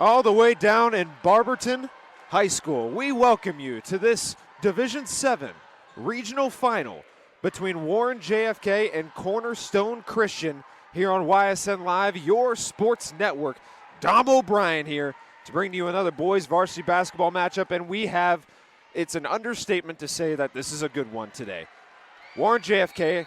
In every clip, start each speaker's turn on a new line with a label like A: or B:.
A: all the way down in Barberton High School. We welcome you to this Division 7 regional final between Warren JFK and Cornerstone Christian here on YSN Live, your sports network. Dom O'Brien here to bring you another boys varsity basketball matchup, and it's an understatement to say that this is a good one today. Warren JFK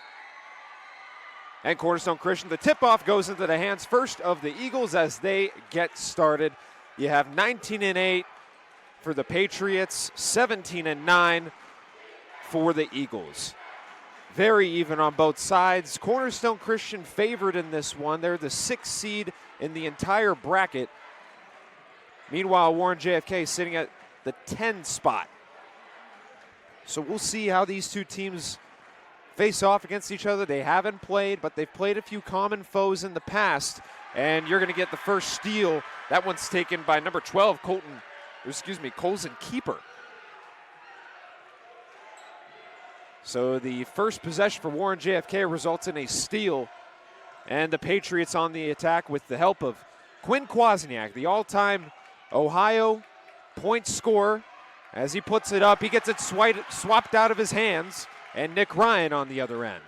A: and Cornerstone Christian. The tip-off goes into the hands first of the Eagles as they get started. You have 19-8 for the Patriots, 17-9 for the Eagles. Very even on both sides. Cornerstone Christian favored in this one. They're the 6th seed in the entire bracket. Meanwhile, Warren JFK sitting at the 10 spot. So we'll see how these two teams face off against each other. They haven't played, but they've played a few common foes in the past. And you're going to get the first steal. That one's taken by number 12, Colson Keeper. So the first possession for Warren JFK results in a steal. And the Patriots on the attack with the help of Quinn Kwasniak, the all-time Ohio point scorer. As he puts it up, he gets it swapped out of his hands. And Nick Ryan on the other end.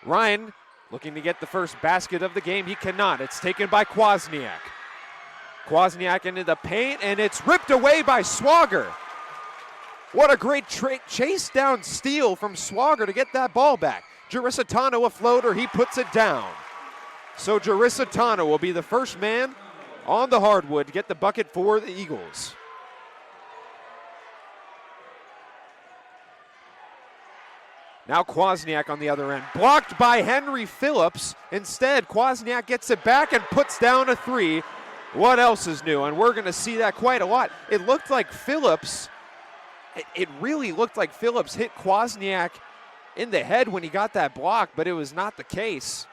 A: Ryan looking to get the first basket of the game. He cannot. It's taken by Kwasniak. Kwasniak into the paint, and it's ripped away by Swager. What a great chase down steal from Swager to get that ball back. Jarisatano a floater. He puts it down. So Jarisatano will be the first man on the hardwood to get the bucket for the Eagles. Now Kwasniak on the other end, blocked by Henry Phillips. Instead, Kwasniak gets it back and puts down a three. What else is new? And we're going to see that quite a lot. It looked like Phillips, it really looked like Phillips hit Kwasniak in the head when he got that block, but it was not the case.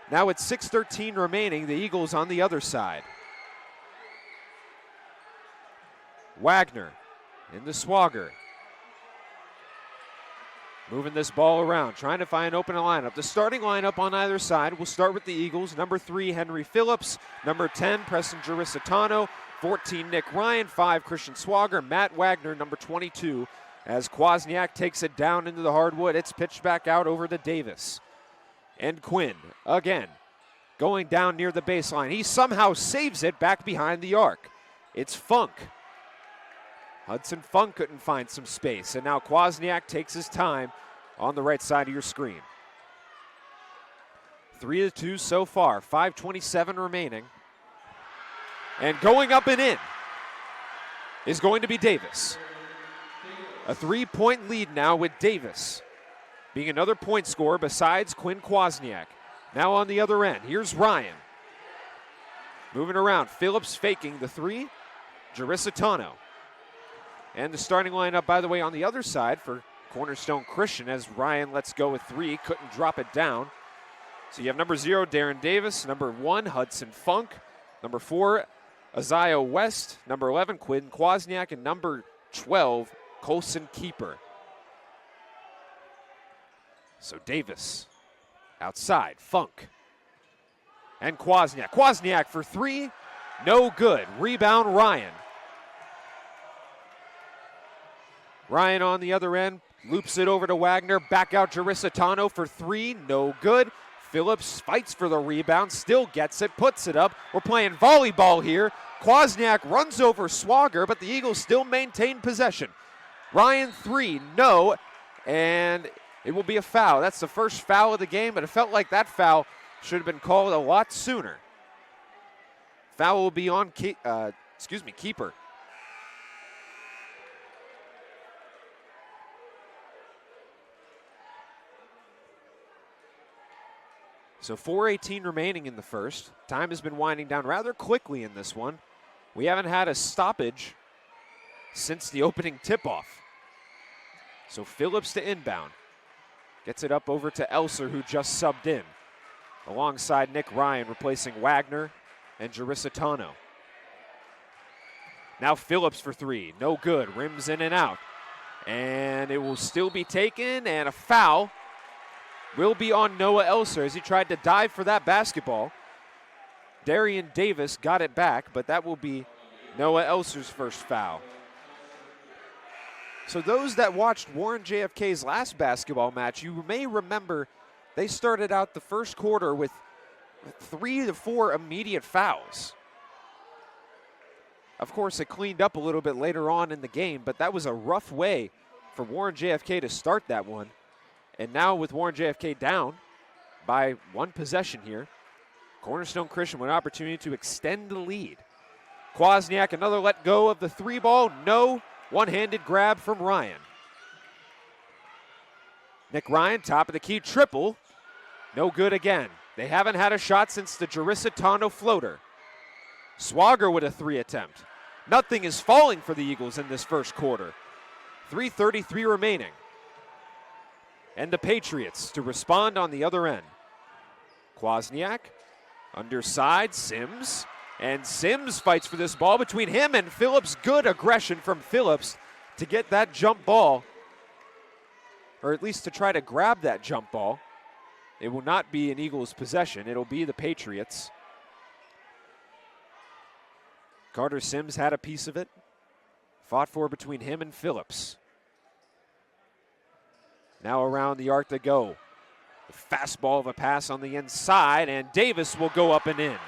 A: Now it's 6:13 remaining, the Eagles on the other side. Wagner in the Swager. Moving this ball around, trying to find an open lineup. The starting lineup on either side, we'll start with the Eagles. Number 3, Henry Phillips. Number 10, Preston Jarisatano. 14, Nick Ryan. 5, Christian Swager. Matt Wagner, number 22. As Kwasniak takes it down into the hardwood, it's pitched back out over to Davis. And Quinn, again, going down near the baseline. He somehow saves it back behind the arc. It's Funk. Hudson Funk couldn't find some space, and now Kwasniak takes his time on the right side of your screen. 3-2 so far, 5:27 remaining. And going up and in is going to be Davis. A 3-point lead now with Davis being another point scorer besides Quinn Kwasniak. Now on the other end, here's Ryan. Moving around, Phillips faking the three, Jarisatano. And the starting lineup, by the way, on the other side for Cornerstone Christian as Ryan lets go with 3, couldn't drop it down. So you have number 0, Darren Davis, number 1, Hudson Funk, number 4, Isaiah West, number 11, Quinn Kwasniak, and number 12, Colson Keeper. So Davis outside, Funk, and Kwasniak. Kwasniak for 3, no good. Rebound, Ryan. Ryan on the other end, loops it over to Wagner, back out Jarisatano for 3, no good. Phillips fights for the rebound, still gets it, puts it up. We're playing volleyball here. Kwasniak runs over Swager, but the Eagles still maintain possession. Ryan 3, no, and it will be a foul. That's the first foul of the game, but it felt like that foul should have been called a lot sooner. Foul will be on Keeper. So 4:18 remaining in the first. Time has been winding down rather quickly in this one. We haven't had a stoppage since the opening tip-off. So Phillips to inbound. Gets it up over to Elser, who just subbed in. Alongside Nick Ryan, replacing Wagner and Jarisatano. Now Phillips for 3. No good. Rims in and out. And it will still be taken, and a foul will be on Noah Elser as he tried to dive for that basketball. Darian Davis got it back, but that will be Noah Elser's first foul. So those that watched Warren JFK's last basketball match, you may remember they started out the first quarter with 3 to 4 immediate fouls. Of course, it cleaned up a little bit later on in the game, but that was a rough way for Warren JFK to start that one. And now with Warren JFK down by 1 possession here, Cornerstone Christian with an opportunity to extend the lead. Kwasniak, another let go of the 3 ball. No, one-handed grab from Ryan. Nick Ryan, top of the key, triple. No good again. They haven't had a shot since the Jarisitano floater. Swager with a 3 attempt. Nothing is falling for the Eagles in this first quarter. 3:33 remaining. And the Patriots to respond on the other end. Kwasniak, underside, Sims. And Sims fights for this ball between him and Phillips. Good aggression from Phillips to get that jump ball, or at least to try to grab that jump ball. It will not be an Eagles possession. It'll be the Patriots. Carter Sims had a piece of it. Fought for between him and Phillips. Now around the arc to go. The fastball of a pass on the inside, and Davis will go up and in.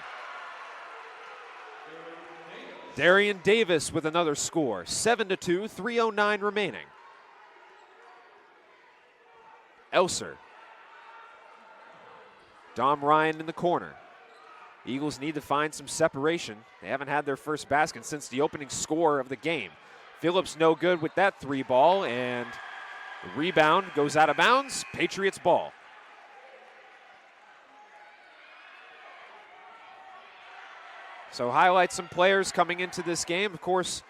A: Darian Davis with another score. 7-2, 3:09 remaining. Elser. Dom Ryan in the corner. Eagles need to find some separation. They haven't had their first basket since the opening score of the game. Phillips no good with that 3 ball, and the rebound goes out of bounds. Patriots ball. So highlight some players coming into this game. Of course,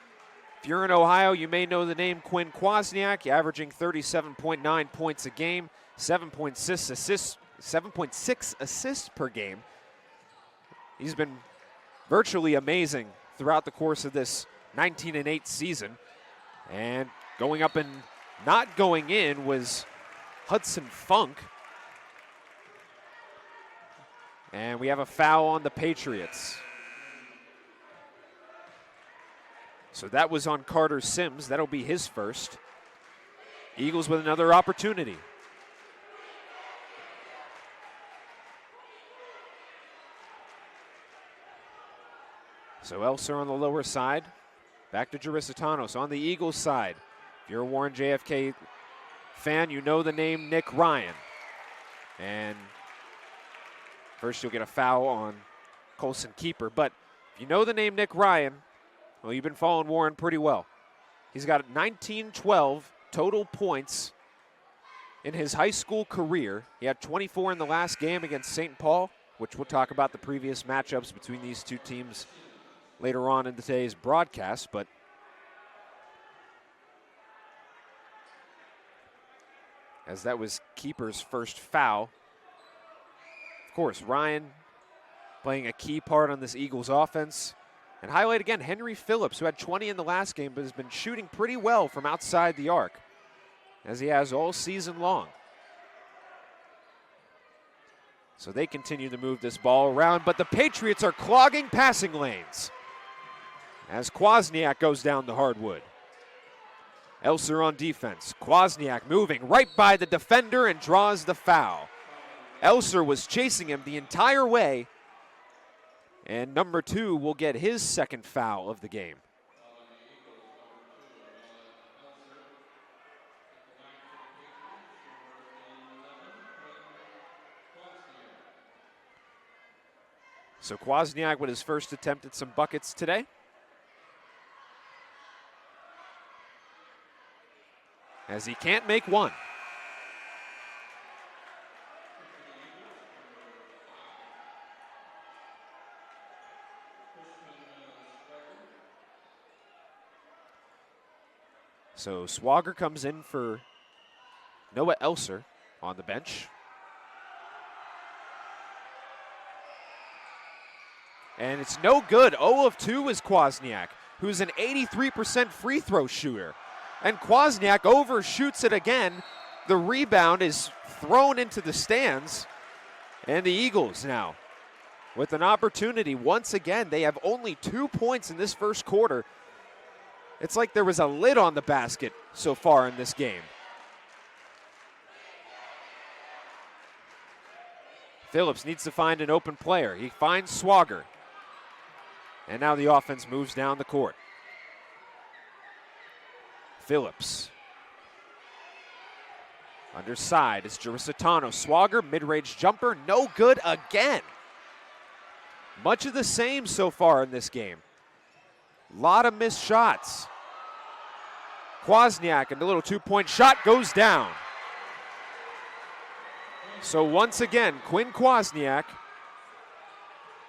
A: if you're in Ohio, you may know the name Quinn Kwasniak, averaging 37.9 points a game, 7.6 assists per game. He's been virtually amazing throughout the course of this 19-8 season. And going up and not going in was Hudson Funk. And we have a foul on the Patriots. So that was on Carter Sims. That'll be his first. Eagles with another opportunity. So Elser on the lower side. Back to Jarisitano. So on the Eagles side, if you're a Warren JFK fan, you know the name Nick Ryan. And first you'll get a foul on Colson Keeper. But if you know the name Nick Ryan, well, you've been following Warren pretty well. He's got 19-12 total points in his high school career. He had 24 in the last game against St. Paul, which we'll talk about the previous matchups between these two teams later on in today's broadcast. But as that was Keeper's first foul. Of course, Ryan playing a key part on this Eagles offense. And highlight again, Henry Phillips, who had 20 in the last game, but has been shooting pretty well from outside the arc, as he has all season long. So they continue to move this ball around, but the Patriots are clogging passing lanes as Kwasniak goes down the hardwood. Elser on defense. Kwasniak moving right by the defender and draws the foul. Elser was chasing him the entire way, and number 2 will get his second foul of the game. So Kwasniak with his first attempt at some buckets today. As he can't make one. So Swager comes in for Noah Elser on the bench. And it's no good. 0 of 2 is Kwasniak, who's an 83% free throw shooter. And Kwasniak overshoots it again. The rebound is thrown into the stands. And the Eagles now with an opportunity. Once again, they have only 2 points in this first quarter. It's like there was a lid on the basket so far in this game. Phillips needs to find an open player. He finds Swagger. And now the offense moves down the court. Phillips. Underside is Gerisitano. Swagger, mid-range jumper, no good again. Much of the same so far in this game. A lot of missed shots. Kwasniak, and the little two-point shot goes down. So once again, Quinn Kwasniak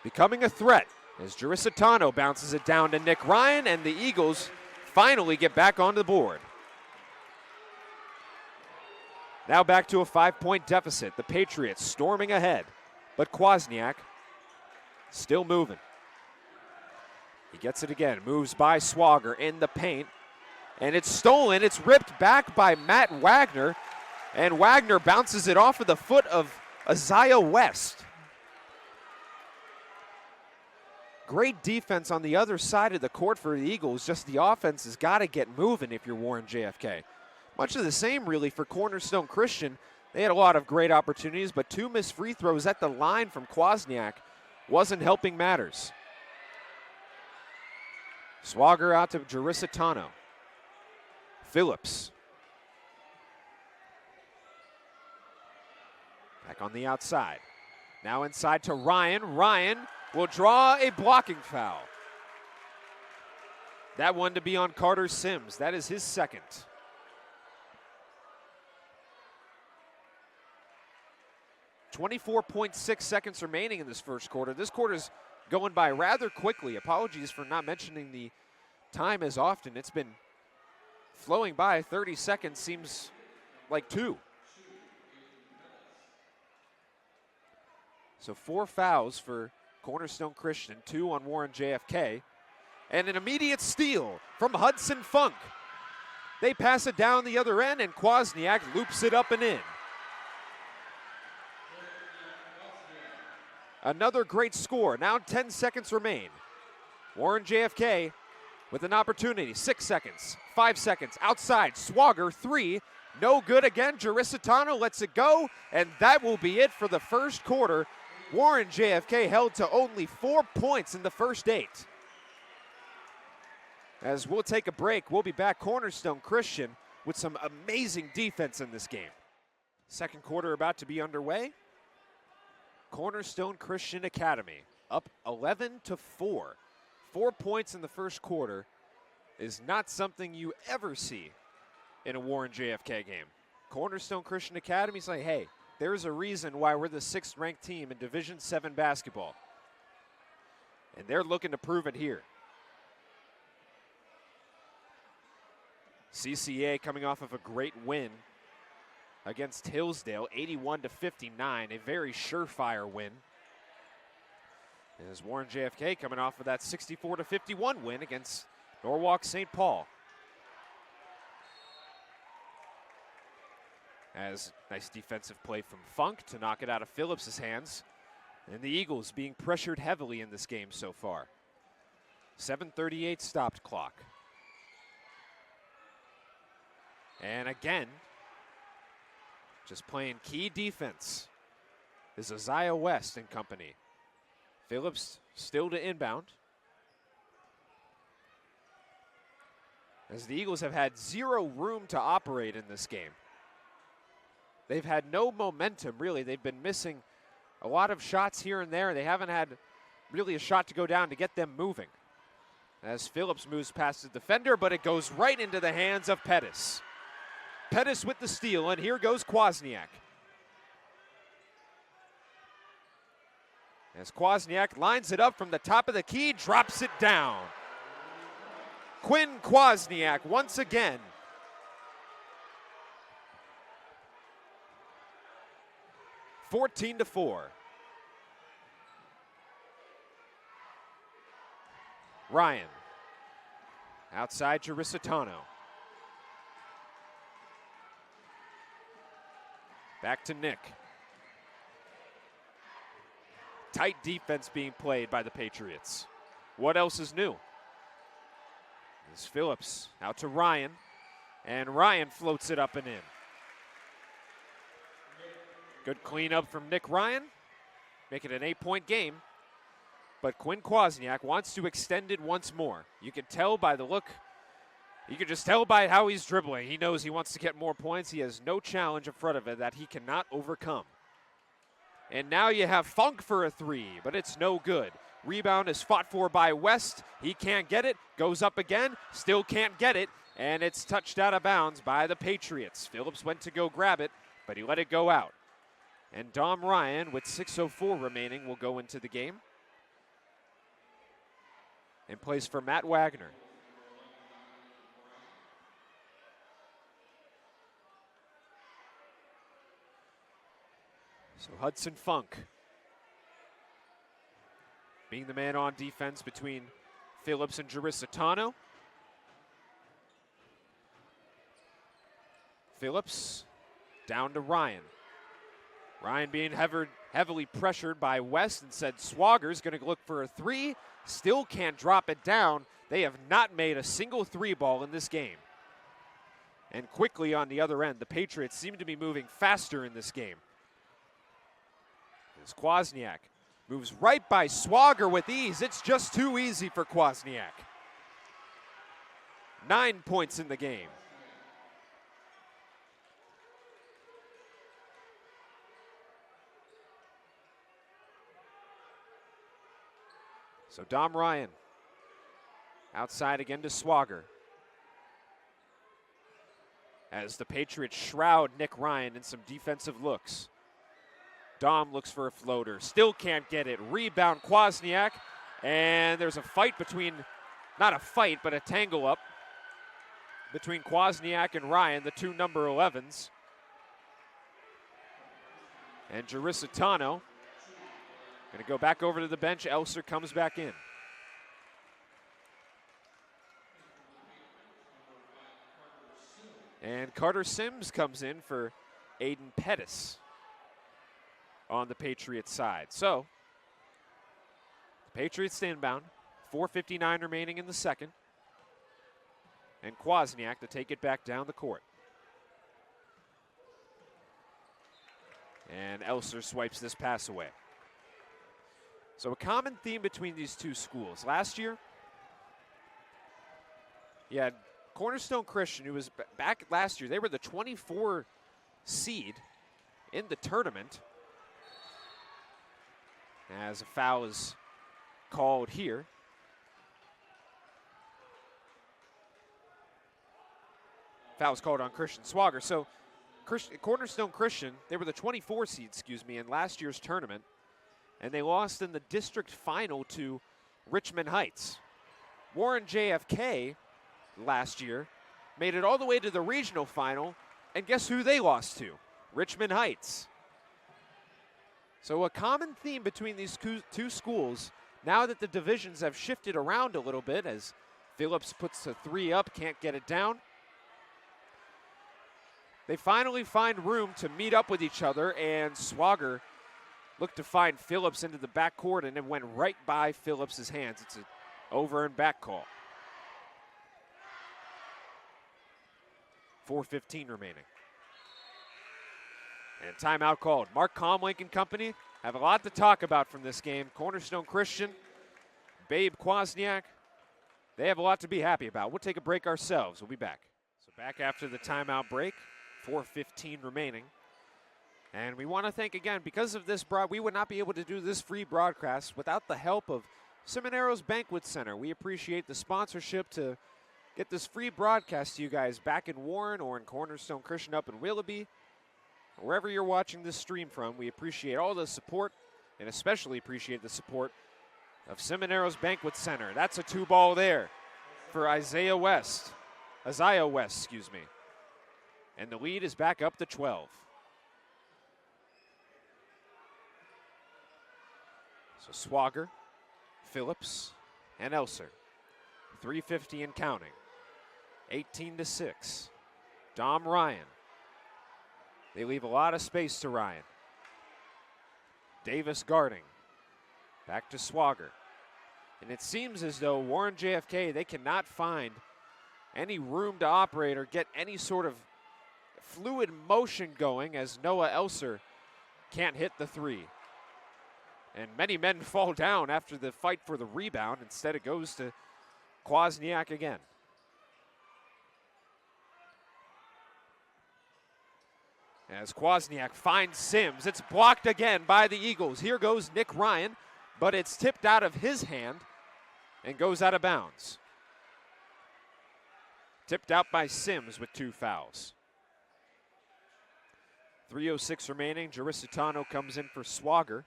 A: becoming a threat as Gerisitano bounces it down to Nick Ryan, and the Eagles finally get back onto the board. Now back to a 5-point deficit. The Patriots storming ahead, but Kwasniak still moving. He gets it again, moves by Swagger in the paint, and it's stolen. It's ripped back by Matt Wagner, and Wagner bounces it off of the foot of Isaiah West. Great defense on the other side of the court for the Eagles. Just the offense has got to get moving if you're Warren JFK. Much of the same, really, for Cornerstone Christian. They had a lot of great opportunities, but 2 missed free throws at the line from Kwasniak wasn't helping matters. Swagger out to Gerisitano. Phillips. Back on the outside. Now inside to Ryan. Ryan will draw a blocking foul. That one to be on Carter Sims. That is his second. .6 seconds remaining in this first quarter. This quarter's going by rather quickly. Apologies for not mentioning the time as often. It's been flowing by. 30 seconds seems like 2. So 4 fouls for Cornerstone Christian, 2 on Warren JFK, and an immediate steal from Hudson Funk. They pass it down the other end, and Kwasniak loops it up and in. Another great score. Now 10 seconds remain. Warren JFK with an opportunity. 6 seconds, 5 seconds. Outside, Swagger, 3. No good again. Gerisitano lets it go, and that will be it for the first quarter. Warren JFK held to only 4 points in the first 8. As we'll take a break, we'll be back. Cornerstone Christian with some amazing defense in this game. Second quarter about to be underway. Cornerstone Christian Academy up 11-4. 4 points in the first quarter is not something you ever see in a Warren JFK game. Cornerstone Christian Academy's like, hey, there's a reason why we're the 6th ranked team in Division VII basketball. And they're looking to prove it here. CCA coming off of a great win against Hillsdale, 81-59, a very surefire win. As Warren JFK coming off of that 64-51 win against Norwalk St. Paul. As nice defensive play from Funk to knock it out of Phillips' hands. And the Eagles being pressured heavily in this game so far. 7:38 stopped clock. And again, just playing key defense is Isaiah West and company. Phillips still to inbound. As the Eagles have had 0 room to operate in this game. They've had no momentum, really. They've been missing a lot of shots here and there. They haven't had really a shot to go down to get them moving. As Phillips moves past the defender, but it goes right into the hands of Pettis. Pettis with the steal, and here goes Kwasniak. As Kwasniak lines it up from the top of the key, drops it down. Quinn Kwasniak once again. (14-4). Ryan. Outside Gerisitano. Back to Nick. Tight defense being played by the Patriots. What else is new? It's Phillips out to Ryan, and Ryan floats it up and in. Good cleanup from Nick Ryan, make it an 8-point game. But Quinn Kwasniak wants to extend it once more. You can tell by the look. You can just tell by how he's dribbling. He knows he wants to get more points. He has no challenge in front of it that he cannot overcome. And now you have Funk for a three, but it's no good. Rebound is fought for by West. He can't get it. Goes up again. Still can't get it. And it's touched out of bounds by the Patriots. Phillips went to go grab it, but he let it go out. And Dom Ryan, with 6:04 remaining, will go into the game and plays for Matt Wagner. So Hudson Funk being the man on defense between Phillips and Jarisitano. Phillips down to Ryan. Ryan being heavily pressured by West, and said Swagger's going to look for a three. Still can't drop it down. They have not made a single three ball in this game. And quickly on the other end, the Patriots seem to be moving faster in this game. As Kwasniak moves right by Swagger with ease. It's just too easy for Kwasniak. 9 points in the game. So Dom Ryan outside again to Swagger. As the Patriots shroud Nick Ryan in some defensive looks. Dom looks for a floater, still can't get it. Rebound Kwasniak, and there's a fight between, not a fight, but a tangle up between Kwasniak and Ryan, the two number 11s. And Jarisitano going to go back over to the bench. Elser comes back in. And Carter Sims comes in for Aiden Pettis on the Patriots side. So, the Patriots stay inbound. 4:59 remaining in the second. And Kwasniak to take it back down the court. And Elser swipes this pass away. So a common theme between these two schools. Last year, you had Cornerstone Christian, who was back last year. They were the 24 seed in the tournament. As a foul is called here. Foul is called on Christian Swagger. So Cornerstone Christian, they were the 24 seed, in last year's tournament. And they lost in the district final to Richmond Heights. Warren JFK last year made it all the way to the regional final, and guess who they lost to? Richmond Heights. So a common theme between these two schools, now that the divisions have shifted around a little bit, as Phillips puts a three up, can't get it down. They finally find room to meet up with each other, and Swagger looked to find Phillips into the backcourt, and it went right by Phillips' hands. It's an over and back call. 4:15 remaining. And timeout called. Mark Comlink and company have a lot to talk about from this game. Cornerstone Christian, Babe Kwasniak, they have a lot to be happy about. We'll take a break ourselves. We'll be back. So back after the timeout break, 4:15 remaining. And we want to thank again, because of this, we would not be able to do this free broadcast without the help of Seminaro's Banquet Center. We appreciate the sponsorship to get this free broadcast to you guys back in Warren or in Cornerstone Christian up in Willoughby. Wherever you're watching this stream from, we appreciate all the support, and especially appreciate the support of Seminaro's Banquet Center. That's a two ball there for Isaiah West. And the lead is back up to 12. So Swagger, Phillips, and Elser. 3:50 and counting. 18-6. Dom Ryan. They leave a lot of space to Ryan. Davis guarding. Back to Swagger. And it seems as though Warren JFK, they cannot find any room to operate or get any sort of fluid motion going as Noah Elser can't hit the three. And many men fall down after the fight for the rebound. Instead, it goes to Kwasniak again. As Kwasniak finds Sims, it's blocked again by the Eagles. Here goes Nick Ryan, but it's tipped out of his hand and goes out of bounds. Tipped out by Sims with 2 fouls. 3:06 remaining. Gerisitano comes in for Swagger.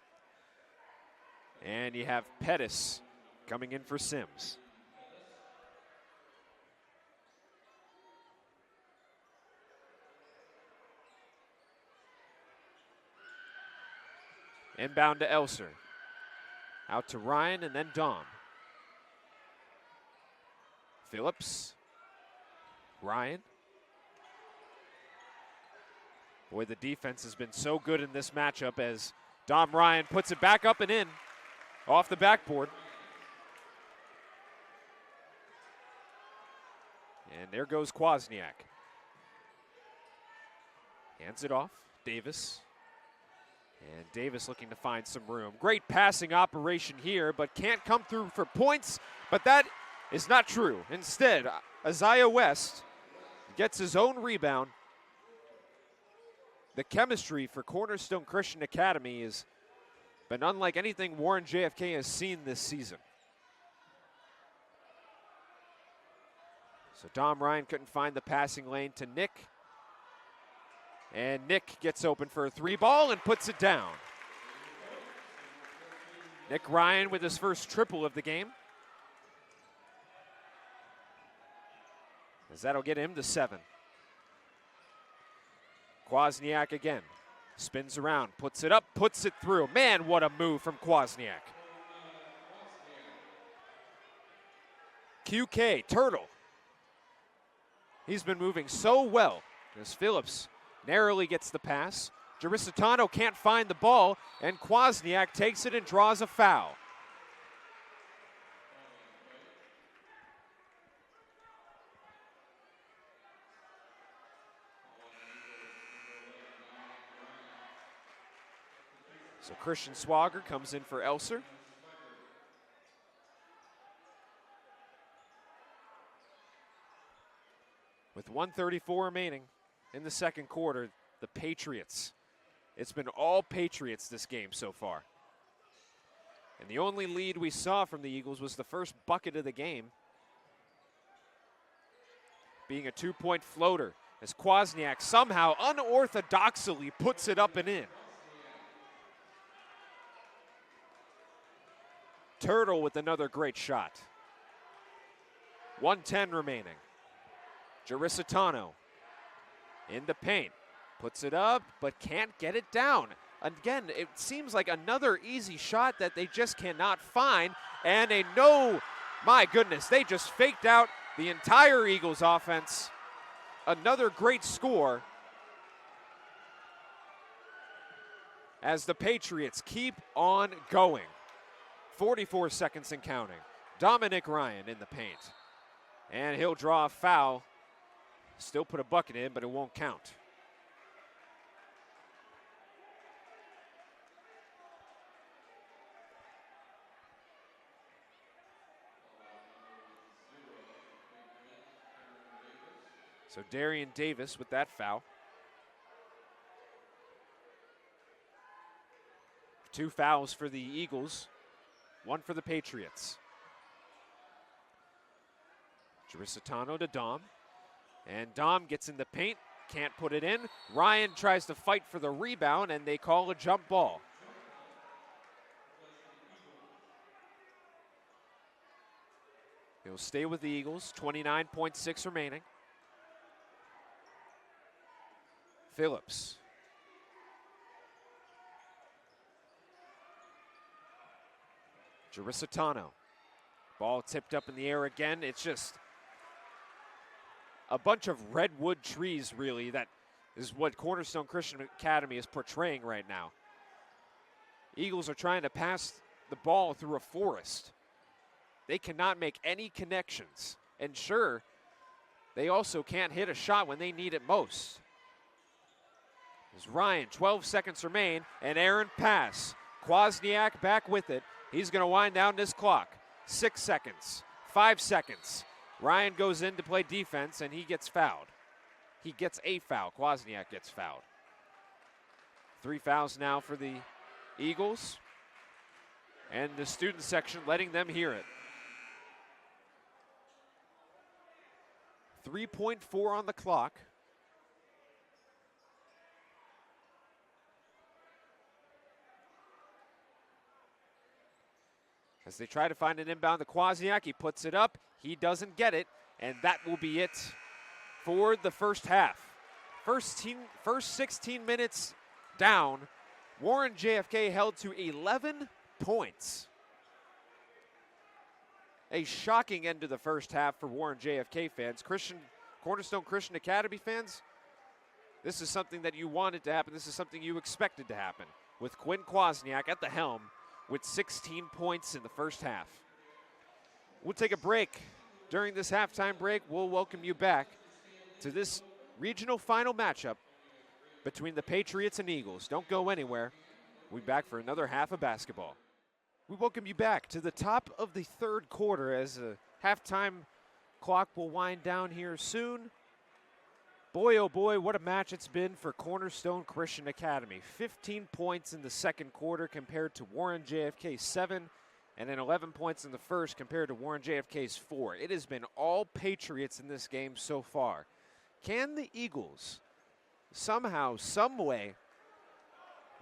A: And you have Pettis coming in for Sims. Inbound to Elser. Out to Ryan and then Dom. Phillips. Ryan. Boy, the defense has been so good in this matchup as Dom Ryan puts it back up and in off the backboard. And there goes Kwasniak. Hands it off. Davis. And Davis looking to find some room. Great passing operation here, but can't come through for points. But that is not true. Instead, Isaiah West gets his own rebound. The chemistry for Cornerstone Christian Academy has been unlike anything Warren JFK has seen this season. So Dom Ryan couldn't find the passing lane to Nick. And Nick gets open for a 3-ball and puts it down. Nick Ryan with his first triple of the game. As that'll get him to 7. Kwasniak again. Spins around, puts it up, puts it through. Man, what a move from Kwasniak. QK, Turtle. He's been moving so well as Phillips narrowly gets the pass. Gerisitano can't find the ball, and Kwasniak takes it and draws a foul. So Christian Swagger comes in for Elser. With 1:34 remaining in the second quarter, the Patriots. It's been all Patriots this game so far. And the only lead we saw from the Eagles was the first bucket of the game, being a 2-point floater as Kwasniak somehow unorthodoxly puts it up and in. Turtle with another great shot. 1:10 remaining. Gerisitano in the paint. Puts it up, but can't get it down. Again, it seems like another easy shot that they just cannot find. And my goodness, they just faked out the entire Eagles offense. Another great score as the Patriots keep on going. 44 seconds and counting. Dominic Ryan in the paint. And he'll draw a foul. Still put a bucket in, but it won't count. So Darian Davis with that foul. 2 fouls for the Eagles. 1 for the Patriots. Gerisitano to Dom. And Dom gets in the paint, can't put it in. Ryan tries to fight for the rebound, and they call a jump ball. He'll stay with the Eagles, 29.6 remaining. Phillips. Gerisitano. Ball tipped up in the air again. It's just a bunch of redwood trees, really. That is what Cornerstone Christian Academy is portraying right now. Eagles are trying to pass the ball through a forest. They cannot make any connections. And sure, they also can't hit a shot when they need it most. As Ryan, 12 seconds remain, an errant pass. Kwasniak back with it. He's going to wind down this clock. 6 seconds, 5 seconds. Ryan goes in to play defense, and he gets fouled. He gets a foul. Kwasniak gets fouled. 3 fouls now for the Eagles. And the student section letting them hear it. 3.4 on the clock. As they try to find an inbound to Kwasniak, he puts it up. He doesn't get it, and that will be it for the first half. First 16 minutes down, Warren JFK held to 11 points. A shocking end to the first half for Warren JFK fans. Cornerstone Christian Academy fans, this is something that you wanted to happen. This is something you expected to happen with Quinn Kwasniak at the helm with 16 points in the first half. We'll take a break. During this halftime break, we'll welcome you back to this regional final matchup between the Patriots and Eagles. Don't go anywhere. We'll be back for another half of basketball. We welcome you back to the top of the third quarter as the halftime clock will wind down here soon. Boy, oh boy, what a match it's been for Cornerstone Christian Academy. 15 points in the second quarter compared to Warren JFK's 7, and then 11 points in the first compared to Warren JFK's 4. It has been all Patriots in this game so far. Can the Eagles somehow, some way,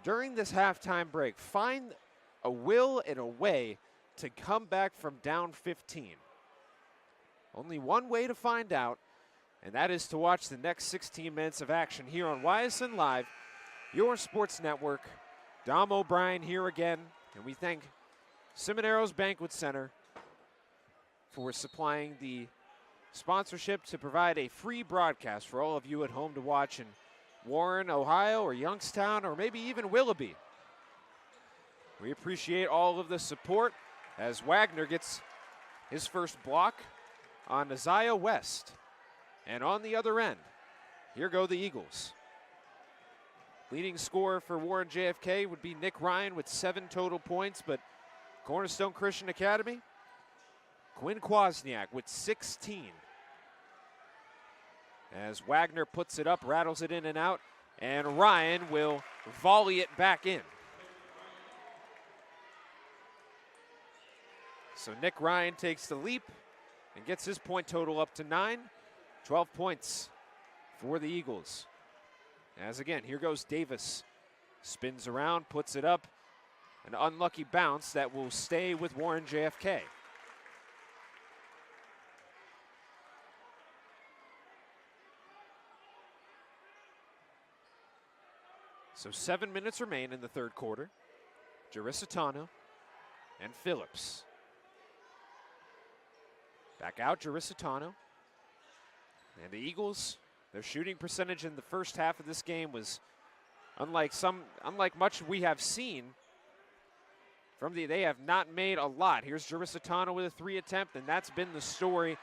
A: during this halftime break, find a will and a way to come back from down 15? Only one way to find out, and that is to watch the next 16 minutes of action here on YSN Live, your sports network. Dom O'Brien here again, and we thank Simonero's Banquet Center for supplying the sponsorship to provide a free broadcast for all of you at home to watch in Warren, Ohio, or Youngstown, or maybe even Willoughby. We appreciate all of the support as Wagner gets his first block on Isaiah West. And on the other end, here go the Eagles. Leading scorer for Warren JFK would be Nick Ryan with 7 total points, but Cornerstone Christian Academy, Quinn Kwasniak with 16. As Wagner puts it up, rattles it in and out, and Ryan will volley it back in. So Nick Ryan takes the leap and gets his point total up to 9. 12 points for the Eagles. As again, here goes Davis. Spins around, puts it up. An unlucky bounce that will stay with Warren JFK. So 7 minutes remain in the third quarter. Jarisitano and Phillips. Back out, Jarisitano. And the Eagles, their shooting percentage in the first half of this game was unlike much we have seen they have not made a lot. Here's Jarisitano with a 3 attempt, and that's been the story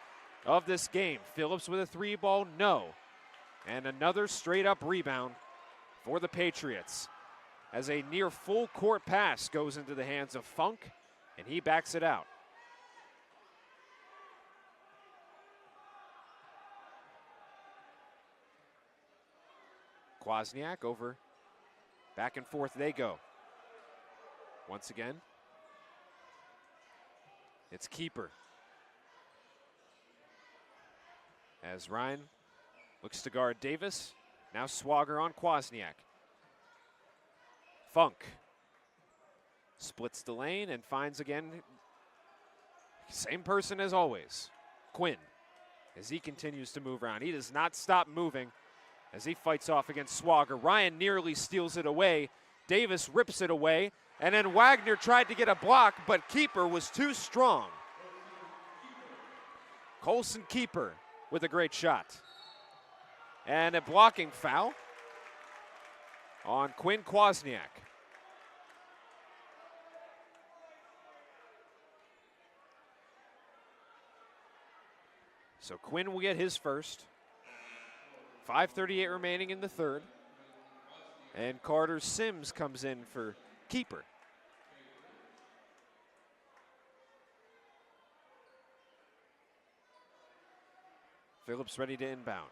A: of this game. Phillips with a 3 ball, no. And another straight up rebound for the Patriots as a near full court pass goes into the hands of Funk, and he backs it out. Kwasniak over, back and forth they go. Once again, it's Keeper. As Ryan looks to guard Davis, now Swagger on Kwasniak. Funk splits the lane and finds again, same person as always, Quinn, as he continues to move around. He does not stop moving as he fights off against Swagger. Ryan nearly steals it away. Davis rips it away. And then Wagner tried to get a block, but Keeper was too strong. Colson Keeper with a great shot. And a blocking foul on Quinn Kwasniak. So Quinn will get his first. 5:38 remaining in the third. And Carter Sims comes in for keeper. Phillips ready to inbound.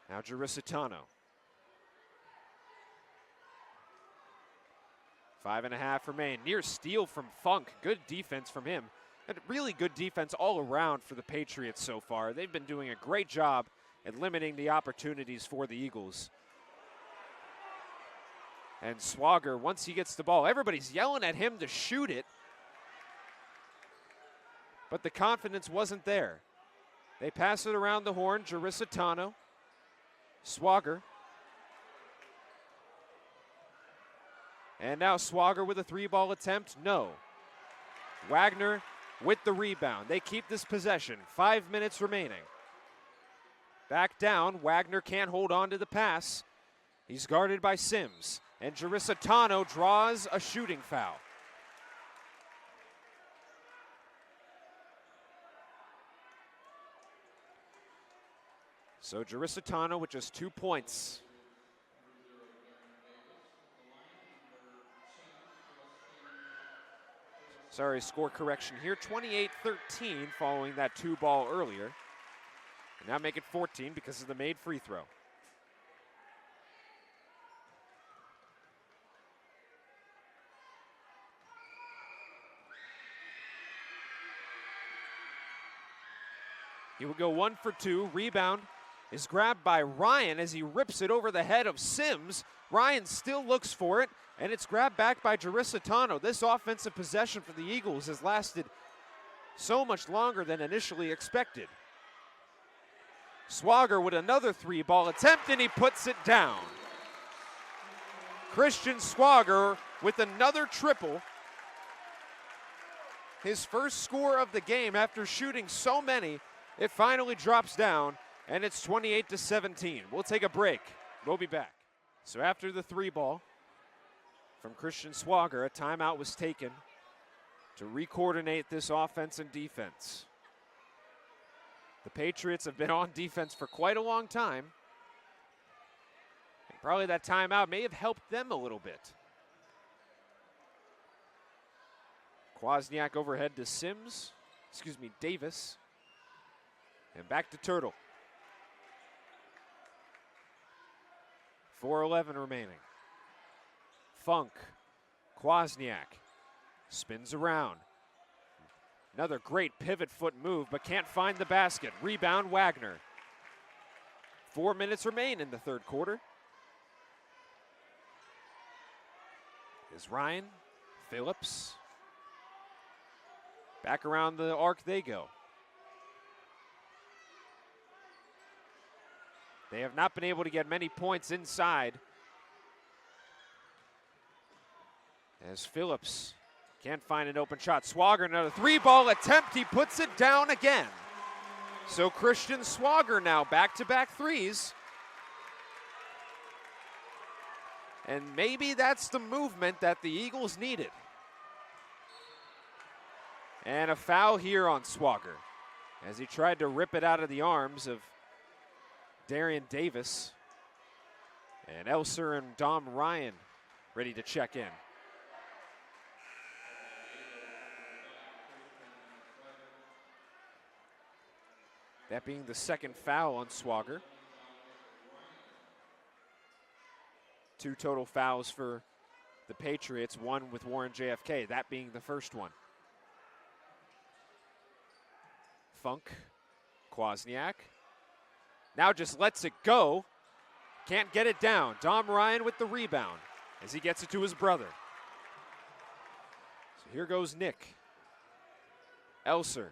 A: Now Giarissitano. 5.5 remain. Near steal from Funk. Good defense from him. And really good defense all around for the Patriots so far. They've been doing a great job at limiting the opportunities for the Eagles. And Swagger, once he gets the ball, everybody's yelling at him to shoot it. But the confidence wasn't there. They pass it around the horn. Giarissitano. Swagger. And now Swagger with a 3-ball attempt. No. Wagner with the rebound. They keep this possession. 5 minutes remaining. Back down. Wagner can't hold on to the pass. He's guarded by Sims. And Giarissitano draws a shooting foul. So Giarissitano with just 2 points. Sorry, score correction here. 28-13 following that 2-ball earlier. And now make it 14 because of the made free throw. He will go 1 for 2. Rebound is grabbed by Ryan as he rips it over the head of Sims. Ryan still looks for it, and it's grabbed back by Giarissitano. This offensive possession for the Eagles has lasted so much longer than initially expected. Swagger with another 3-ball attempt, and he puts it down. Christian Swagger with another triple. His first score of the game after shooting so many. It finally drops down, and it's 28-17. We'll take a break. We'll be back. So after the 3-ball from Christian Swagger, a timeout was taken to re-coordinate this offense and defense. The Patriots have been on defense for quite a long time. And probably that timeout may have helped them a little bit. Kwasniak overhead to Davis. And back to Turtle. 4:11 remaining. Funk. Kwasniak spins around. Another great pivot foot move, but can't find the basket. Rebound Wagner. 4 minutes remain in the third quarter. Is Ryan. Phillips. Back around the arc they go. They have not been able to get many points inside. As Phillips can't find an open shot. Swagger, another 3-ball attempt. He puts it down again. So Christian Swagger now back-to-back threes. And maybe that's the movement that the Eagles needed. And a foul here on Swagger as he tried to rip it out of the arms of Darian Davis. And Elser and Dom Ryan ready to check in. That being the second foul on Swagger. 2 total fouls for the Patriots, 1 with Warren JFK, that being the first one. Funk, Kwasniak. Now just lets it go. Can't get it down. Dom Ryan with the rebound as he gets it to his brother. So here goes Nick. Elser.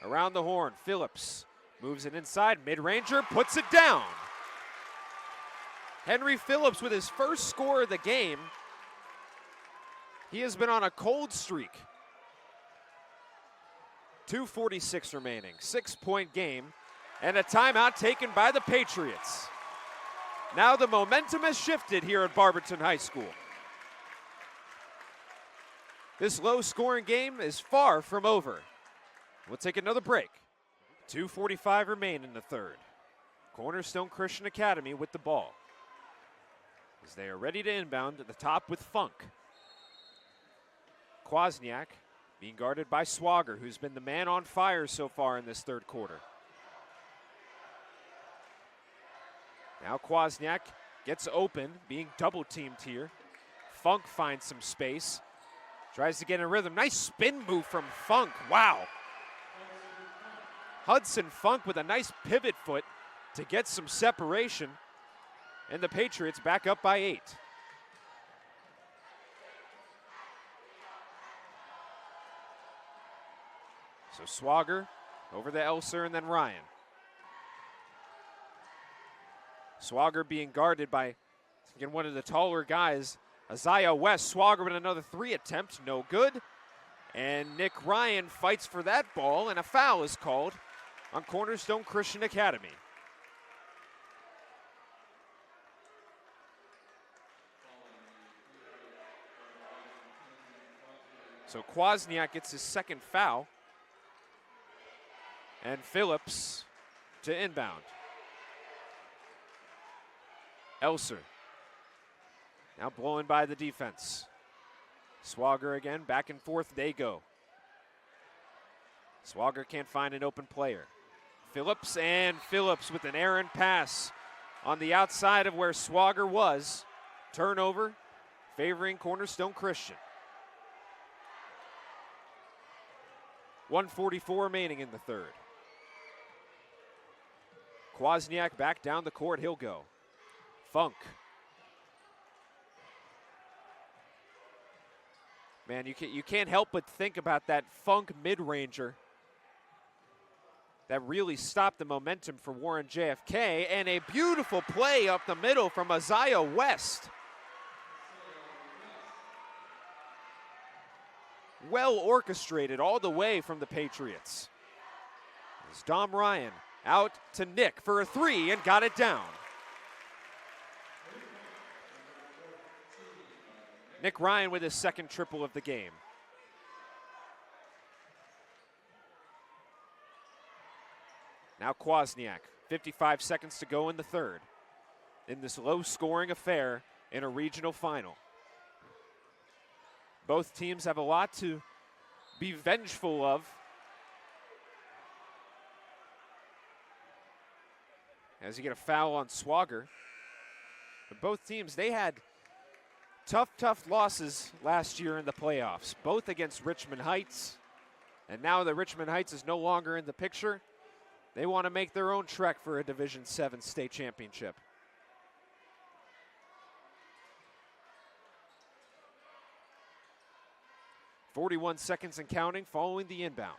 A: Around the horn, Phillips moves it inside. Mid-ranger puts it down. Henry Phillips with his first score of the game. He has been on a cold streak. 2:46 remaining, 6-point game, and a timeout taken by the Patriots. Now the momentum has shifted here at Barberton High School. This low-scoring game is far from over. We'll take another break. 2:45 remain in the third. Cornerstone Christian Academy with the ball, as they are ready to inbound at the top with Funk. Kwasniak being guarded by Swager, who's been the man on fire so far in this third quarter. Now Kwasniak gets open, being double-teamed here. Funk finds some space, tries to get in rhythm. Nice spin move from Funk, wow. Hudson Funk with a nice pivot foot to get some separation, and the Patriots back up by 8. So Swager over to Elser and then Ryan. Swager being guarded by, again, one of the taller guys, Isaiah West. Swager with another 3 attempt, no good. And Nick Ryan fights for that ball, and a foul is called on Cornerstone Christian Academy. So Kwasniak gets his second foul, and Phillips to inbound. Elser now blowing by the defense. Swager again, back and forth they go. Swager can't find an open player. Phillips, and Phillips with an errant pass on the outside of where Swager was. Turnover favoring Cornerstone Christian. 1:44 remaining in the third. Kwasniak back down the court, he'll go. Funk. Man, you can't help but think about that Funk mid-ranger that really stopped the momentum for Warren JFK, and a beautiful play up the middle from Isaiah West. Well orchestrated all the way from the Patriots. As Dom Ryan out to Nick for a 3 and got it down. Nick Ryan with his second triple of the game. Now Kwasniak, 55 seconds to go in the third, in this low-scoring affair in a regional final. Both teams have a lot to be vengeful of, as you get a foul on Swager. But both teams, they had tough losses last year in the playoffs, both against Richmond Heights. And now that Richmond Heights is no longer in the picture, they want to make their own trek for a Division VII state championship. .41 seconds and counting following the inbound.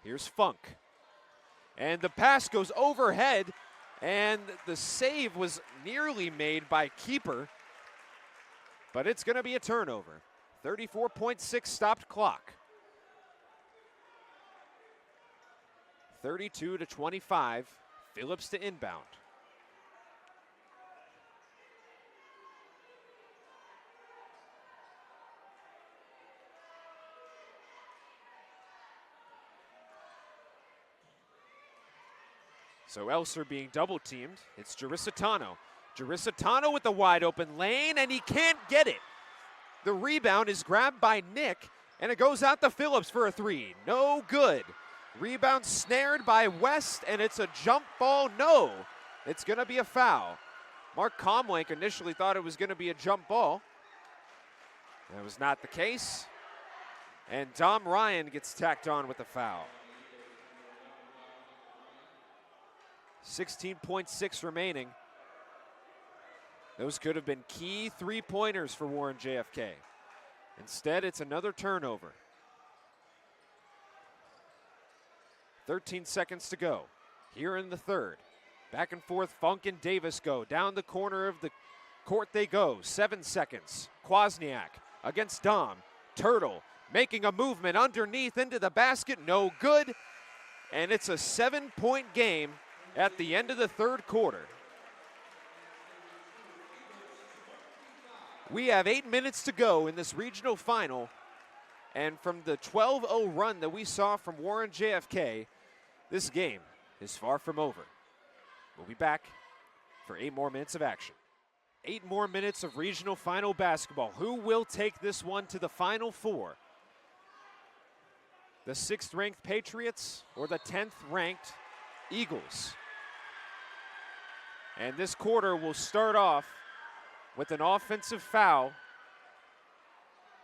A: Here's Funk. And the pass goes overhead, and the save was nearly made by keeper, but it's going to be a turnover. 34.6 stopped clock. 32-25, Phillips to inbound. So Elser being double teamed. It's Jarisitano. Jarisitano with the wide open lane, and he can't get it. The rebound is grabbed by Nick, and it goes out to Phillips for a 3. No good. Rebound snared by West, and it's a jump ball. No, it's going to be a foul. Mark Comwank initially thought it was going to be a jump ball. That was not the case. And Dom Ryan gets tacked on with a foul. 16.6 remaining. Those could have been key 3-pointers for Warren JFK. Instead, it's another turnover. 13 seconds to go here in the third. Back and forth, Funk and Davis go. Down the corner of the court they go. 7 seconds. Kwasniak against Dom. Turtle making a movement underneath into the basket. No good. And it's a 7-point game at the end of the third quarter. We have 8 minutes to go in this regional final. And from the 12-0 run that we saw from Warren JFK, this game is far from over. We'll be back for 8 more minutes of action. 8 more minutes of regional final basketball. Who will take this one to the Final Four? The 6th-ranked Patriots or the 10th-ranked Eagles? And this quarter will start off with an offensive foul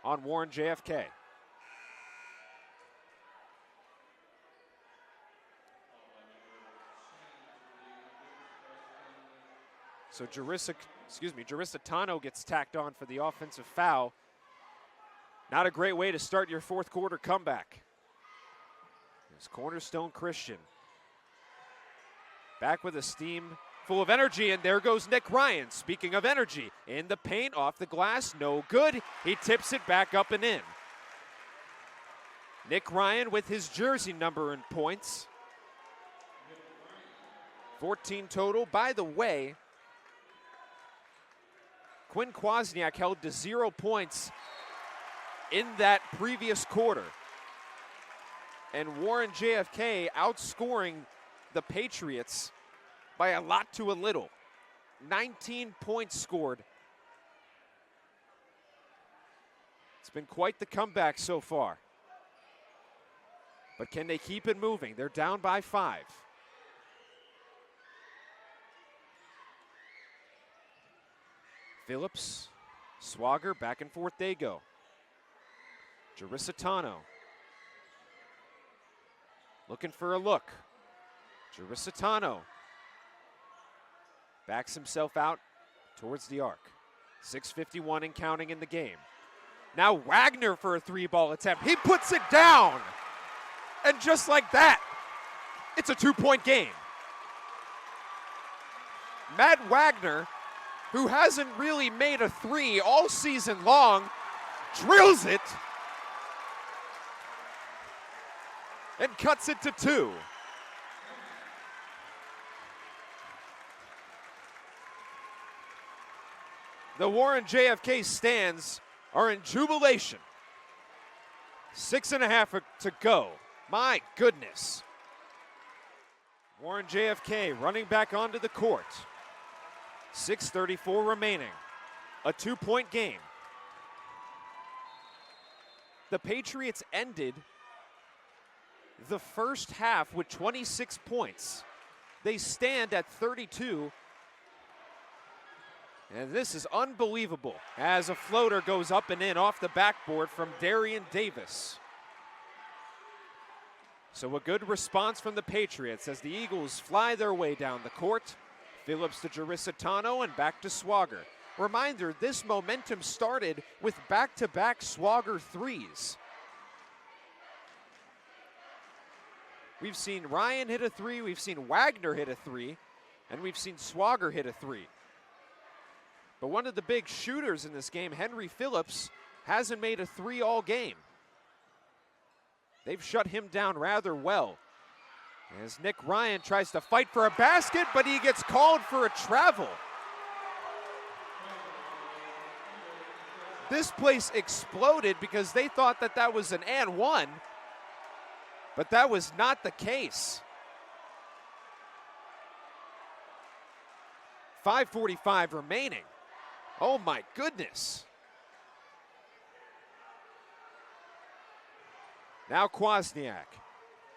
A: on Warren JFK. So Jarissa Tano gets tacked on for the offensive foul. Not a great way to start your 4th quarter comeback. It's Cornerstone Christian back with a steam full of energy, and there goes Nick Ryan. Speaking of energy, in the paint, off the glass, no good. He tips it back up and in. Nick Ryan with his jersey number and points. 14 total. By the way, Quinn Kwasniak held to 0 points in that previous quarter. And Warren JFK outscoring the Patriots by a lot to a little. 19 points scored. It's been quite the comeback so far. But can they keep it moving? They're down by 5. Phillips, Swagger, back and forth they go. Jarissa Tano looking for a look. Jarissa Tano backs himself out towards the arc. 6:51 and counting in the game. Now Wagner for a 3-ball attempt. He puts it down. And just like that, it's a 2-point game. Matt Wagner, who hasn't really made a 3 all season long, drills it and cuts it to 2. The Warren JFK stands are in jubilation. 6.5 to go. My goodness. Warren JFK running back onto the court. 6:34 remaining. A 2-point game. The Patriots ended the first half with 26 points. They stand at 32. And this is unbelievable as a floater goes up and in off the backboard from Darian Davis. So a good response from the Patriots as the Eagles fly their way down the court. Phillips to Jarissa Tano and back to Swagger. Reminder, this momentum started with back-to-back Swagger 3s. We've seen Ryan hit a 3, we've seen Wagner hit a 3, and we've seen Swagger hit a 3. But one of the big shooters in this game, Henry Phillips, hasn't made a 3 all game. They've shut him down rather well. As Nick Ryan tries to fight for a basket, but he gets called for a travel. This place exploded because they thought that that was an and one, but that was not the case. 5:45 remaining. Oh my goodness. Now Kwasniak,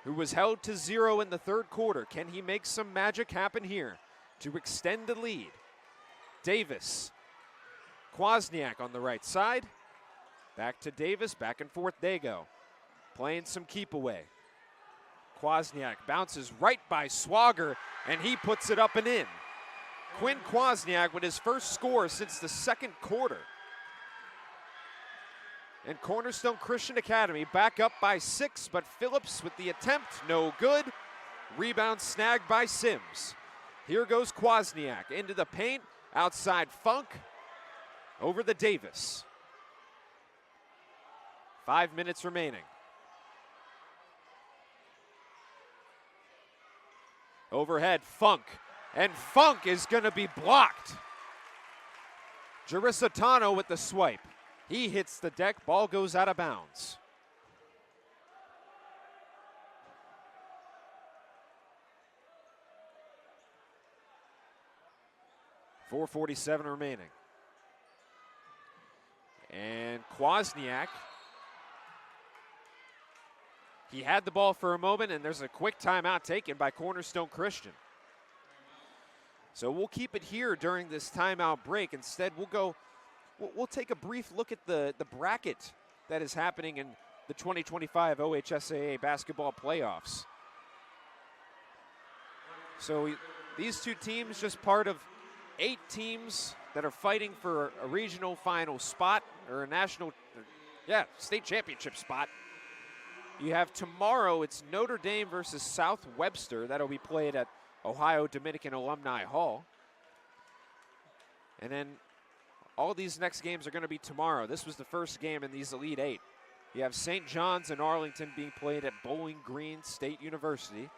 A: who was held to 0 in the 3rd quarter. Can he make some magic happen here to extend the lead? Davis, Kwasniak on the right side. Back to Davis, back and forth they go. Playing some keep away. Kwasniak bounces right by Swagger, and he puts it up and in. Quinn Kwasniak with his first score since the 2nd quarter. And Cornerstone Christian Academy back up by 6, but Phillips with the attempt, no good. Rebound snagged by Sims. Here goes Kwasniak into the paint, outside Funk, over the Davis. 5 minutes remaining. Overhead, Funk. And Funk is going to be blocked. Jarissa Tano with the swipe. He hits the deck, ball goes out of bounds. 4:47 remaining. And Kwasniak, he had the ball for a moment, and there's a quick timeout taken by Cornerstone Christian. So we'll keep it here during this timeout break. Instead, we'll take a brief look at the bracket that is happening in the 2025 OHSAA basketball playoffs. So these two teams, just part of 8 teams that are fighting for a regional final spot or a national, state championship spot. You have tomorrow, it's Notre Dame versus South Webster. That'll be played at Ohio Dominican Alumni Hall. And then all these next games are going to be tomorrow. This was the first game in these Elite 8. You have St. John's and Arlington being played at Bowling Green State University.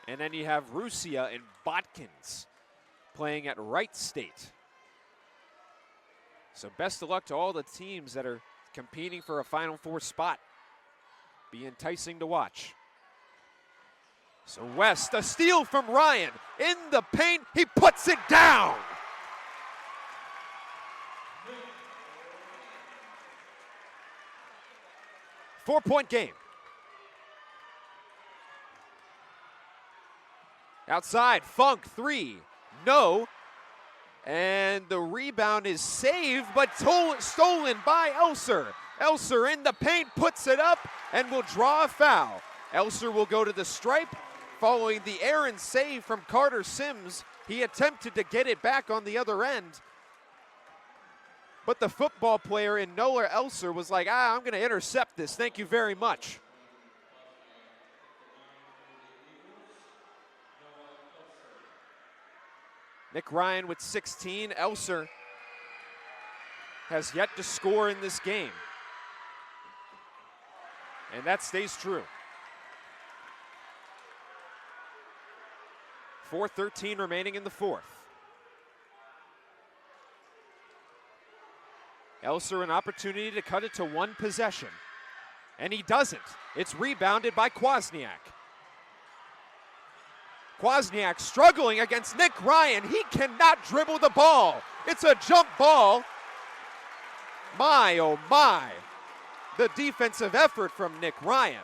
A: And then you have Russia and Botkins playing at Wright State. So best of luck to all the teams that are competing for a Final Four spot. Be enticing to watch. So West, a steal from Ryan. In the paint, he puts it down. Four-point game. Outside, Funk, 3, no. And the rebound is saved, but stolen by Elser. Elser in the paint, puts it up, and will draw a foul. Elser will go to the stripe. Following the errant save from Carter Sims, he attempted to get it back on the other end. But the football player in Noah Elser was like, I'm going to intercept this. Thank you very much. Nick Ryan with 16. Elser has yet to score in this game. And that stays true. 4:13 remaining in the fourth. Elser an opportunity to cut it to one possession. And he doesn't. It's rebounded by Kwasniak. Kwasniak struggling against Nick Ryan. He cannot dribble the ball. It's a jump ball. My, oh my. The defensive effort from Nick Ryan.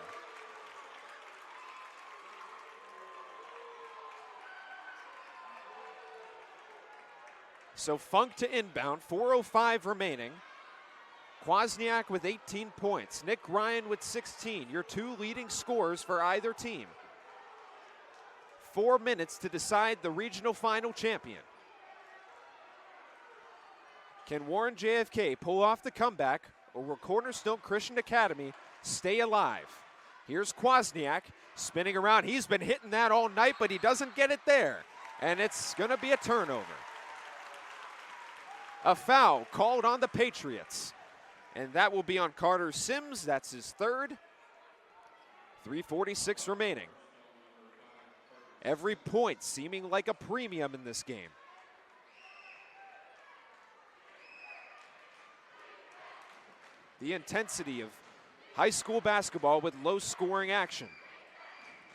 A: So Funk to inbound, 4:05 remaining. Kwasniak with 18 points. Nick Ryan with 16, your two leading scorers for either team. 4 minutes to decide the regional final champion. Can Warren JFK pull off the comeback, or will Cornerstone Christian Academy stay alive? Here's Kwasniak spinning around. He's been hitting that all night, but he doesn't get it there. And it's going to be a turnover. A foul called on the Patriots. And that will be on Carter Sims. That's his third. 3:46 remaining. Every point seeming like a premium in this game. The intensity of high school basketball with low scoring action.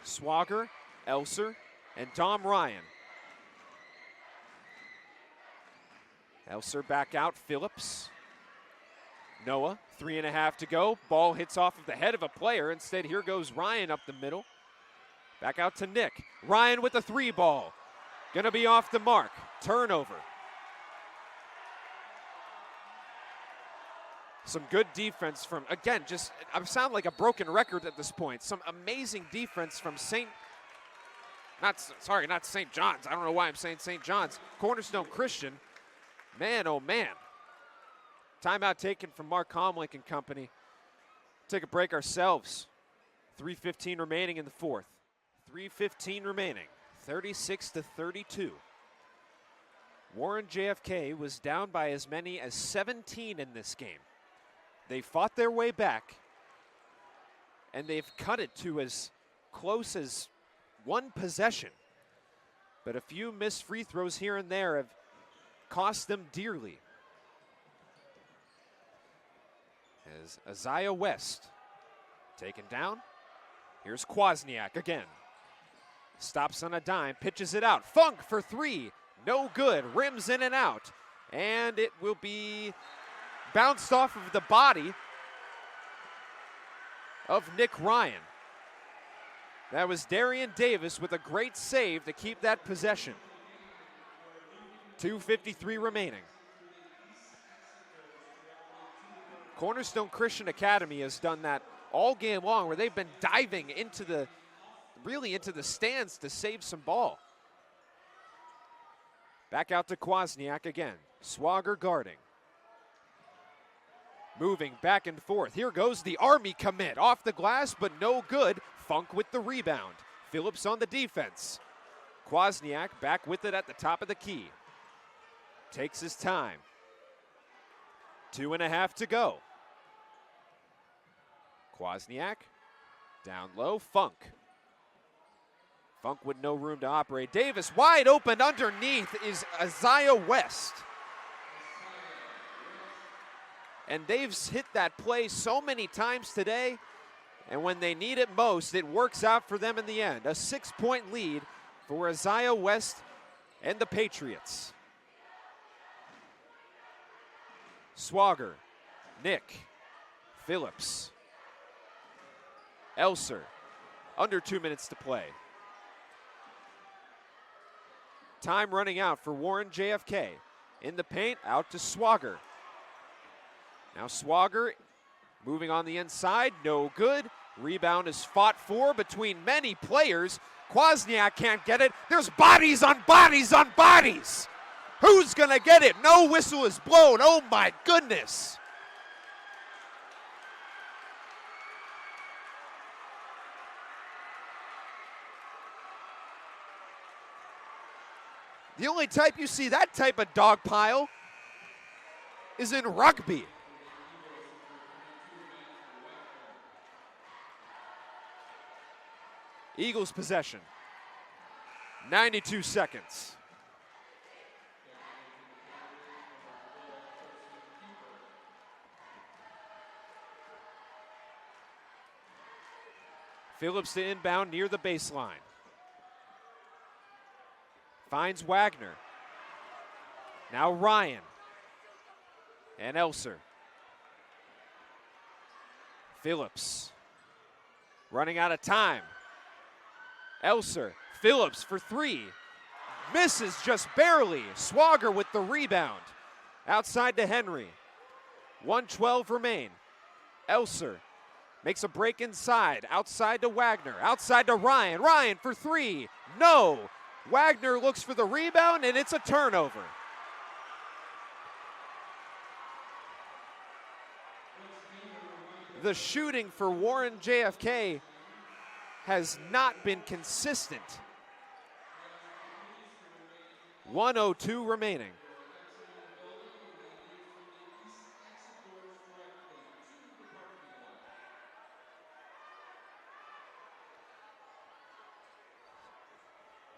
A: Swagger, Elser, and Dom Ryan. Elser back out, Phillips. Noah, 3.5 to go. Ball hits off of the head of a player. Instead, here goes Ryan up the middle. Back out to Nick. Ryan with the 3 ball. Gonna be off the mark. Turnover. Some good defense from, again, just, I sound like a broken record at this point. Some amazing defense from not St. John's. I don't know why I'm saying St. John's. Cornerstone Christian. Man, oh man. Timeout taken from Mark Comlink and company. Take a break ourselves. 3:15 remaining in the fourth. 3:15 remaining. 36-32. Warren JFK was down by as many as 17 in this game. They fought their way back, and they've cut it to as close as one possession. But a few missed free throws here and there have cost them dearly. As Isaiah West taken down. Here's Kwasniak again. Stops on a dime, pitches it out. Funk for 3, No good. Rims in and out. And it will be bounced off of the body of Nick Ryan. That was Darian Davis with a great save to keep that possession. 2:53 remaining. Cornerstone Christian Academy has done that all game long, where they've been diving into the stands to save some ball. Back out to Kwasniak again. Swager guarding. Moving back and forth. Here goes the Army commit. Off the glass, but no good. Funk with the rebound. Phillips on the defense. Kwasniak back with it at the top of the key. Takes his time. 2.5 to go. Kwasniak down low. Funk. Funk with no room to operate. Davis wide open underneath is Isaiah West. And they've hit that play so many times today, and when they need it most, it works out for them in the end. A 6-point lead for Isaiah West and the Patriots. Swager, Nick, Phillips, Elser, under 2 minutes to play. Time running out for Warren JFK. In the paint, out to Swager. Now Swager moving on the inside, no good. Rebound is fought for between many players. Kwasniak can't get it. There's bodies on bodies on bodies. Who's gonna get it? No whistle is blown. Oh my goodness. The only type you see that type of dog pile is in rugby. Eagles possession. 92 seconds. Phillips to inbound near the baseline. Finds Wagner. Now Ryan. And Elser. Phillips. Running out of time. Elser. Phillips for three. Misses just barely. Swager with the rebound. Outside to Henry. 1:12 remain. Elser makes a break inside. Outside to Wagner. Outside to Ryan. Ryan for three. No. Wagner looks for the rebound, and it's a turnover. The shooting for Warren JFK has not been consistent. 1:02 remaining.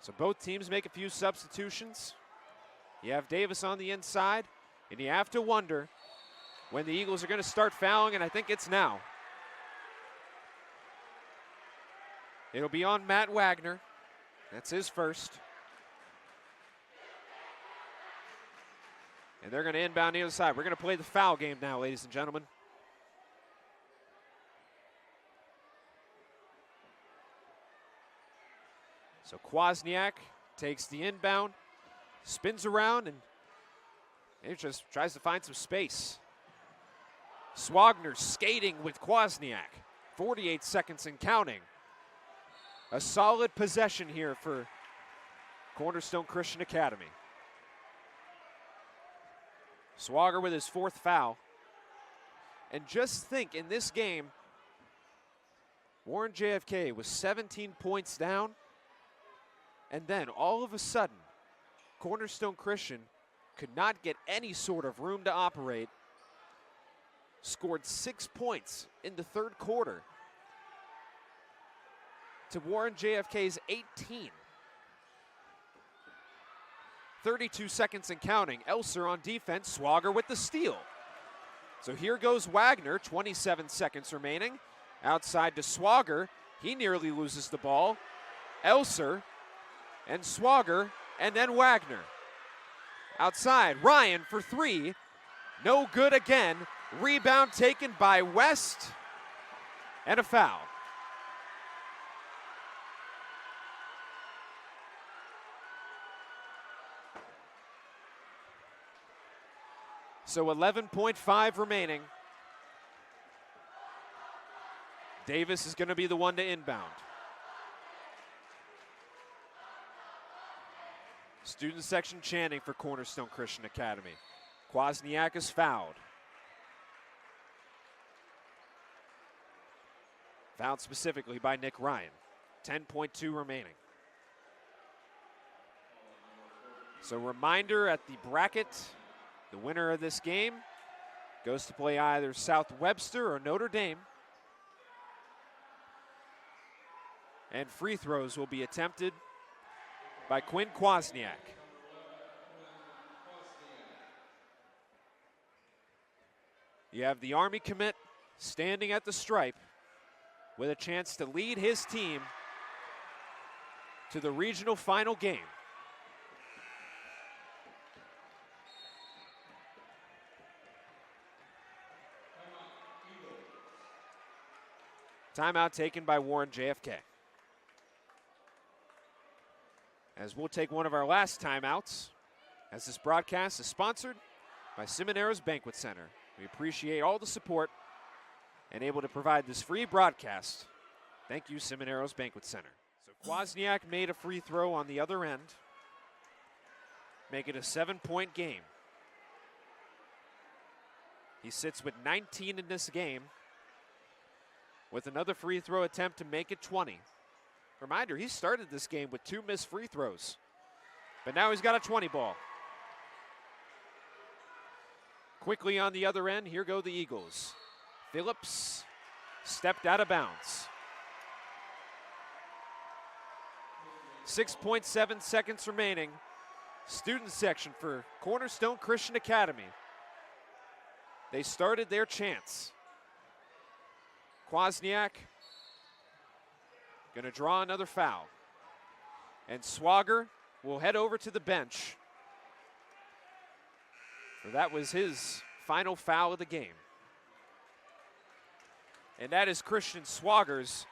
A: So both teams make a few substitutions. You have Davis on the inside, and you have to wonder when the Eagles are going to start fouling, and I think it's now. It'll be on Matt Wagner. That's his first. And they're going to inbound the other side. We're going to play the foul game now, ladies and gentlemen. So Kwasniak takes the inbound, spins around, and he just tries to find some space. Swagner skating with Kwasniak. 48 seconds and counting. A solid possession here for Cornerstone Christian Academy. Swager with his fourth foul. And just think, in this game, Warren JFK was 17 points down, and then all of a sudden, Cornerstone Christian could not get any sort of room to operate, scored 6 points in the third quarter to Warren JFK's 18. 32 seconds and counting. Elser on defense, Swager with the steal. So here goes Wagner, 27 seconds remaining. Outside to Swager, he nearly loses the ball. Elser and Swager, and then Wagner. Outside, Ryan for three. No good again. Rebound taken by West. And a foul. So 11.5 remaining. Davis is going to be the one to inbound. Student section chanting for Cornerstone Christian Academy. Kwasniak is fouled. Fouled specifically by Nick Ryan. 10.2 remaining. So reminder at the bracket, the winner of this game goes to play either South Webster or Notre Dame. And free throws will be attempted by Quinn Kwasniak. You have the Army commit standing at the stripe with a chance to lead his team to the regional final game. Timeout taken by Warren JFK. As we'll take one of our last timeouts, as this broadcast is sponsored by Simonero's Banquet Center. We appreciate all the support and able to provide this free broadcast. Thank you, Simonero's Banquet Center. So Kwasniak made a free throw on the other end. Make it a 7-point game. He sits with 19 in this game, with another free throw attempt to make it 20. Reminder, he started this game with 2 missed free throws, but now he's got a 20 ball. Quickly on the other end, here go the Eagles. Phillips stepped out of bounds. 6.7 seconds remaining. Student section for Cornerstone Christian Academy. They started their chance. Kwasniak going to draw another foul. And Swager will head over to the bench. For that was his final foul of the game. And that is Christian Swager's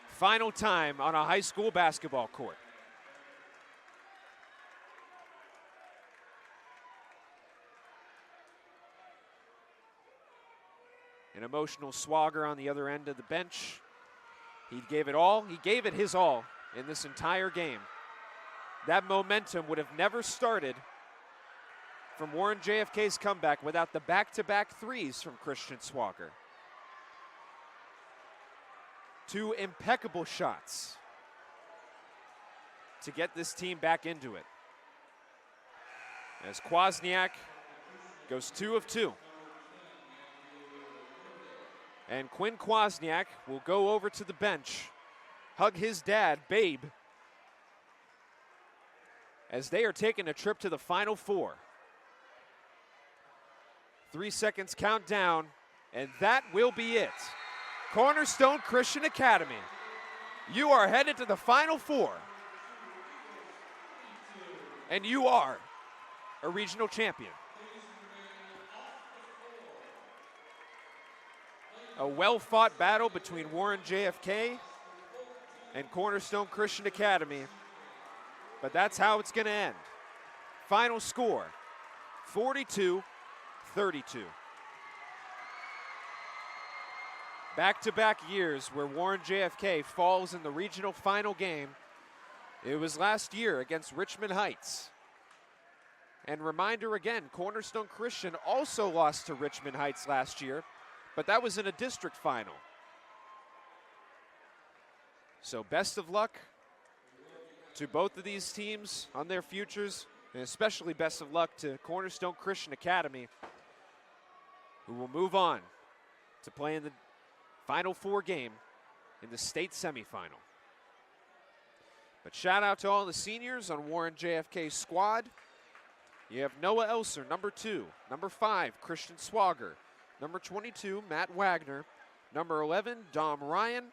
A: final time on a high school basketball court. An emotional Swager on the other end of the bench. He gave it all. He gave it his all in this entire game. That momentum would have never started from Warren JFK's comeback without the back-to-back threes from Christian Swager. 2 impeccable shots to get this team back into it. As Kwasniak goes 2 of 2. And Quinn Kwasniak will go over to the bench, hug his dad, Babe, as they are taking a trip to the Final Four. 3 seconds countdown, and that will be it. Cornerstone Christian Academy, you are headed to the Final Four. And you are a regional champion. A well-fought battle between Warren JFK and Cornerstone Christian Academy, but that's how it's going to end. Final score, 42-32. Back-to-back years where Warren JFK falls in the regional final game. It was last year against Richmond Heights. And reminder again, Cornerstone Christian also lost to Richmond Heights last year, but that was in a district final. So best of luck to both of these teams on their futures, and especially best of luck to Cornerstone Christian Academy, who will move on to play in the Final Four game in the state semifinal. But shout out to all the seniors on Warren JFK's squad. You have Noah Elser, number 2, number 5, Christian Swager, number 22, Matt Wagner, number 11, Dom Ryan,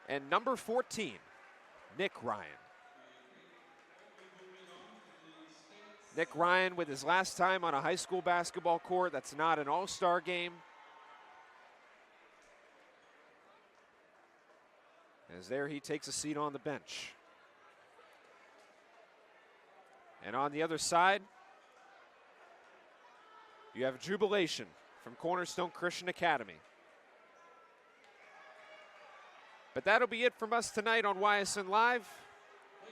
A: and number 14, Nick Ryan. Nick Ryan with his last time on a high school basketball court. That's not an all-star game. As there he takes a seat on the bench. And on the other side, you have jubilation from Cornerstone Christian Academy. But that'll be it from us tonight on YSN Live.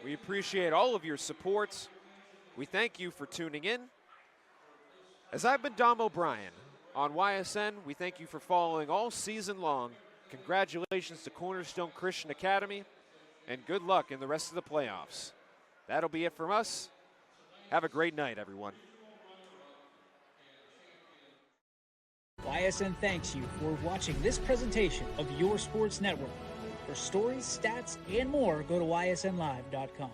A: We appreciate all of your support. We thank you for tuning in. As I've been Dom O'Brien on YSN, we thank you for following all season long. Congratulations to Cornerstone Christian Academy, and good luck in the rest of the playoffs. That'll be it from us. Have a great night, everyone.
B: YSN thanks you for watching this presentation of your sports network. For stories, stats, and more, go to ysnlive.com.